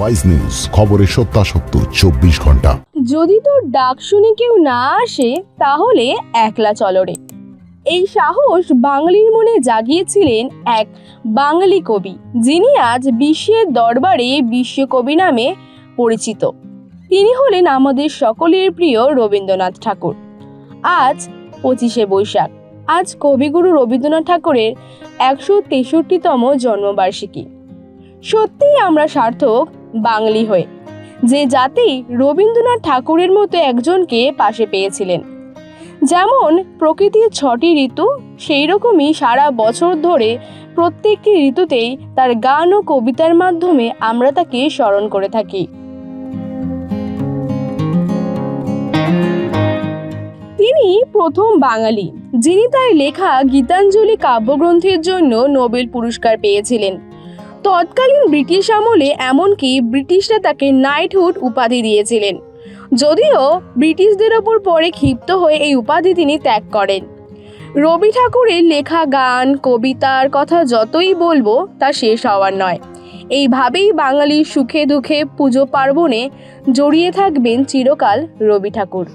Wise news, খবরের সত্যাসত্য 24 ঘন্টা। যদি তোর ডাক শুনে কেউ না আসে তাহলে একলা চলো রে। এই সাহস বাঙালির মনে জাগিয়েছিলেন এক বাঙালি কবি, যিনি আজ বিশ্বের দরবারে বিশ্বকবি নামে পরিচিত। তিনি হলেন আমাদের সকলের প্রিয় রবীন্দ্রনাথ ঠাকুর। আজ 25শে বৈশাখ, আজ কবিগুরু রবীন্দ্রনাথ ঠাকুরের 163তম জন্মবার্ষিকী। সত্যিই আমরা সার্থক বাঙালি হয়ে, যে জাতি রবীন্দ্রনাথ ঠাকুরের মতো একজনকে পাশে পেয়েছিলেন। যেমন প্রকৃতির 6টি ঋতু, সেই রকমই সারা বছর ধরে প্রত্যেকটি ঋতুতেই তার গান ও কবিতার মাধ্যমে আমরা তাকে স্মরণ করে থাকি। তিনি প্রথম বাঙালি যিনি তার লেখা গীতাঞ্জলি কাব্যগ্রন্থের জন্য নোবেল পুরস্কার পেয়েছিলেন। তৎকালীন ব্রিটিশ আমলে এমনকি ব্রিটিশরা তাকে নাইটহুড উপাধি দিয়েছিলেন, যদিও ব্রিটিশদের ওপর পরে ক্ষিপ্ত হয়ে এই উপাধি তিনি ত্যাগ করেন। রবি ঠাকুরের লেখা গান কবিতার কথা যতই বলবো তা শেষ হওয়ার নয়। এইভাবেই বাঙালির সুখে দুঃখে পুজো পার্বণে জড়িয়ে থাকবেন চিরকাল রবি ঠাকুর।